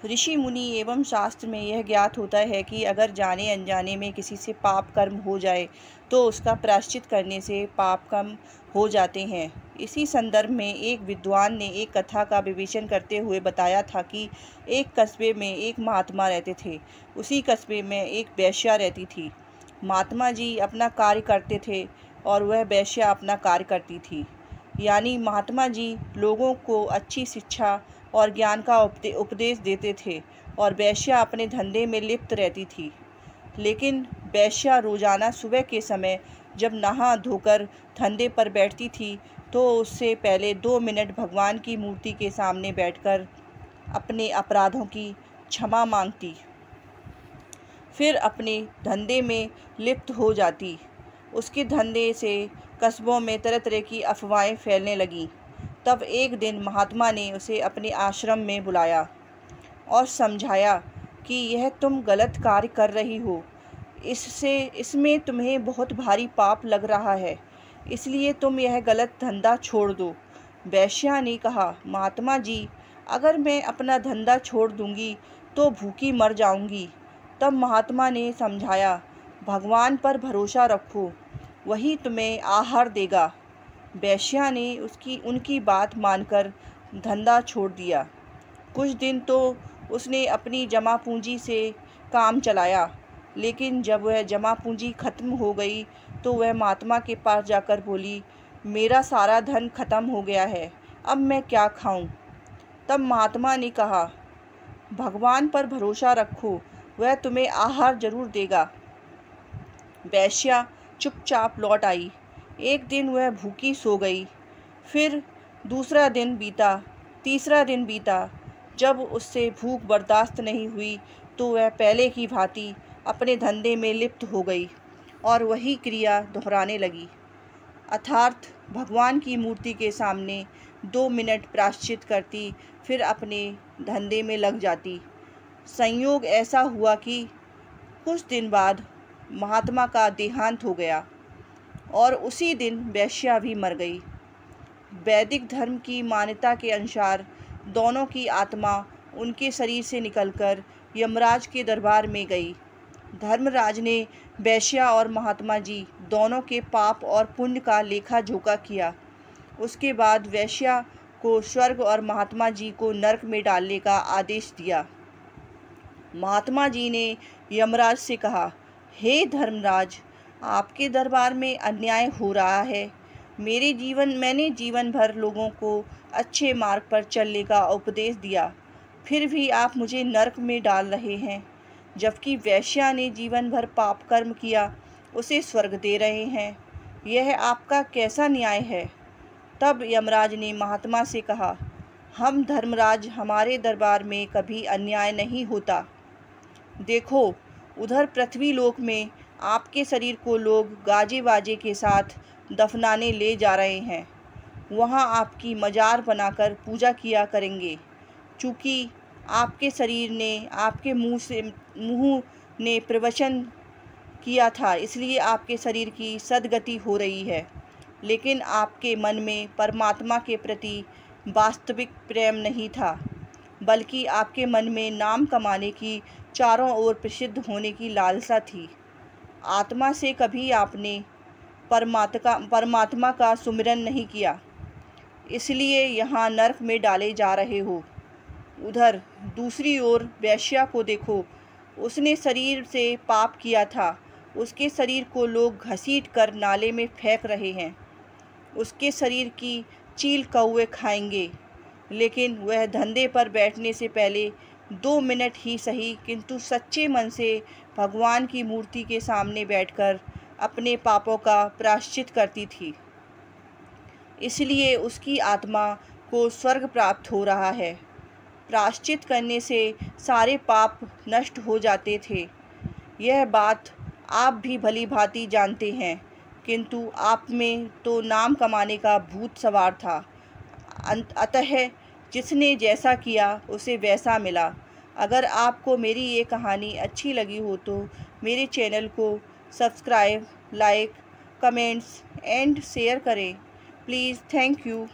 ऋषि मुनि एवं शास्त्र में यह ज्ञात होता है कि अगर जाने अनजाने में किसी से पाप कर्म हो जाए तो उसका प्रायश्चित करने से पाप कम हो जाते हैं। इसी संदर्भ में एक विद्वान ने एक कथा का विवेचन करते हुए बताया था कि एक कस्बे में एक महात्मा रहते थे। उसी कस्बे में एक वेश्या रहती थी। महात्मा जी अपना कार्य करते थे और वह वेश्या अपना कार्य करती थी। यानी महात्मा जी लोगों को अच्छी शिक्षा और ज्ञान का उपदेश देते थे और वेश्या अपने धंधे में लिप्त रहती थी। लेकिन वेश्या रोज़ाना सुबह के समय जब नहा धोकर धंधे पर बैठती थी तो उससे पहले 2 मिनट भगवान की मूर्ति के सामने बैठकर अपने अपराधों की क्षमा मांगती, फिर अपने धंधे में लिप्त हो जाती। उसके धंधे से कस्बों में तरह तरह की अफवाहें फैलने लगीं। तब एक दिन महात्मा ने उसे अपने आश्रम में बुलाया और समझाया कि यह तुम गलत कार्य कर रही हो, इसमें तुम्हें बहुत भारी पाप लग रहा है, इसलिए तुम यह गलत धंधा छोड़ दो। वेश्या ने कहा, महात्मा जी, अगर मैं अपना धंधा छोड़ दूंगी तो भूखी मर जाऊंगी। तब महात्मा ने समझाया, भगवान पर भरोसा रखो, वही तुम्हें आहार देगा। वेश्या ने उनकी बात मानकर धंधा छोड़ दिया। कुछ दिन तो उसने अपनी जमा पूंजी से काम चलाया, लेकिन जब वह जमा पूंजी खत्म हो गई तो वह महात्मा के पास जाकर बोली, मेरा सारा धन खत्म हो गया है, अब मैं क्या खाऊं? तब महात्मा ने कहा, भगवान पर भरोसा रखो, वह तुम्हें आहार जरूर देगा। वेश्या चुपचाप लौट आई। एक दिन वह भूखी सो गई। फिर दूसरा दिन बीता, तीसरा दिन बीता। जब उससे भूख बर्दाश्त नहीं हुई तो वह पहले की भांति अपने धंधे में लिप्त हो गई और वही क्रिया दोहराने लगी, अर्थात भगवान की मूर्ति के सामने 2 मिनट प्रायश्चित करती, फिर अपने धंधे में लग जाती। संयोग ऐसा हुआ कि कुछ दिन बाद महात्मा का देहांत हो गया और उसी दिन वेश्या भी मर गई। वैदिक धर्म की मान्यता के अनुसार दोनों की आत्मा उनके शरीर से निकलकर यमराज के दरबार में गई। धर्मराज ने वेश्या और महात्मा जी दोनों के पाप और पुण्य का लेखा जोखा किया। उसके बाद वेश्या को स्वर्ग और महात्मा जी को नरक में डालने का आदेश दिया। महात्मा जी ने यमराज से कहा, हे धर्मराज, आपके दरबार में अन्याय हो रहा है। मैंने जीवन भर लोगों को अच्छे मार्ग पर चलने का उपदेश दिया, फिर भी आप मुझे नरक में डाल रहे हैं। जबकि वेश्या ने जीवन भर पाप कर्म किया, उसे स्वर्ग दे रहे हैं। यह आपका कैसा न्याय है? तब यमराज ने महात्मा से कहा, हम धर्मराज, हमारे दरबार में कभी अन्याय नहीं होता। देखो, उधर पृथ्वी लोक में आपके शरीर को लोग गाजे बाजे के साथ दफनाने ले जा रहे हैं। वहाँ आपकी मजार बनाकर पूजा किया करेंगे। चूँकि आपके शरीर ने आपके मुँह ने प्रवचन किया था, इसलिए आपके शरीर की सद्गति हो रही है। लेकिन आपके मन में परमात्मा के प्रति वास्तविक प्रेम नहीं था, बल्कि आपके मन में नाम कमाने की, चारों ओर प्रसिद्ध होने की लालसा थी। आत्मा से कभी आपने परमात्मा का सुमिरन नहीं किया, इसलिए यहाँ नरक में डाले जा रहे हो। उधर दूसरी ओर वेश्या को देखो, उसने शरीर से पाप किया था, उसके शरीर को लोग घसीट कर नाले में फेंक रहे हैं। उसके शरीर की चील कौवे खाएंगे, लेकिन वह धंधे पर बैठने से पहले 2 मिनट ही सही, किंतु सच्चे मन से भगवान की मूर्ति के सामने बैठकर अपने पापों का प्रायश्चित करती थी। इसलिए उसकी आत्मा को स्वर्ग प्राप्त हो रहा है। प्रायश्चित करने से सारे पाप नष्ट हो जाते थे। यह बात आप भी भली भांति जानते हैं, किंतु आप में तो नाम कमाने का भूत सवार था। अतः जिसने जैसा किया उसे वैसा मिला। अगर आपको मेरी ये कहानी अच्छी लगी हो तो मेरे चैनल को subscribe, like, comments and share करें। Please, thank you.